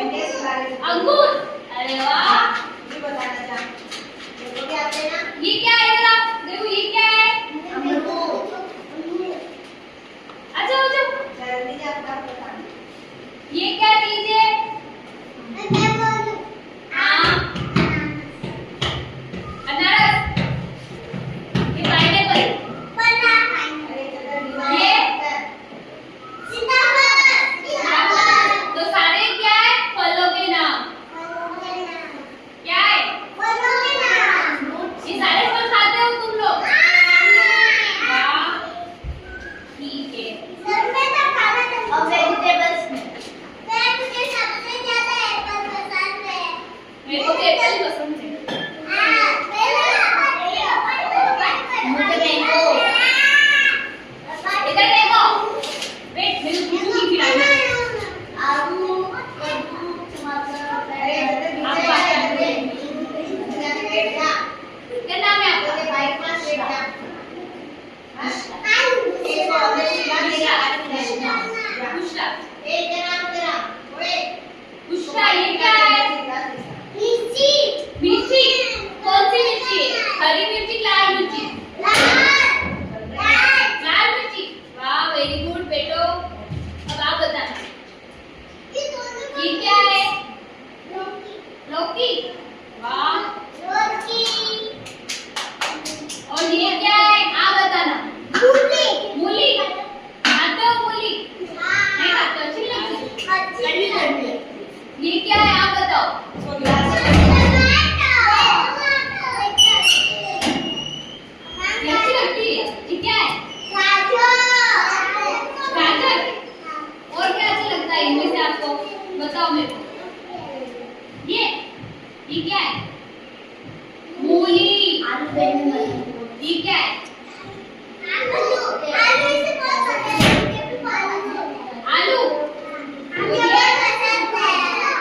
अंगूर। अरे वाह, ये बताना चाह देखो क्या आते हैं ना। ये क्या है जरा देखो, ये क्या है? अमरूद। अच्छा अच्छा, जल्दी से आपका बताना। ये क्या चीज है? हाँ, अनारस। ये पाइनएप्पल। अरे चलो ये? तो सारे क्या है फलों के नाम? क्या है? ये सारे फल खाते हो तुम लोग? वाह, ठीक है। और वेजिटेबल्स में मेरे को तो एप्पल ही पसंद है। मुझे मैंगो। इधर देखो, वेट मेरे को पूछूंगी फिर आगे। आलू, कद्दू, टमाटर। अरे आप बात करते हैं। बेटा क्या नाम है आपका? ओके भाई पास बेटा। बुशरा। एक नाम तेरा ओए बुशरा, ये क्या है? मिर्ची। कौन सी मिर्ची है? हरी मिर्ची, लाल मिर्ची? लाल मिर्ची। वाह, वेरी गुड बेटो। अब आप बताना, ये क्या है? लौकी। वाह, और ये क्या है आप बताना। मूली। खाते हो मूली? नहीं खाते हो, अच्छी नहीं लगती। ये क्या है आप बताओ। ये अच्छी लगती है, ये क्या है? गाजर। और क्या अच्छा लगता है इनमें से आपको, बताओ मेरे को। ये क्या है?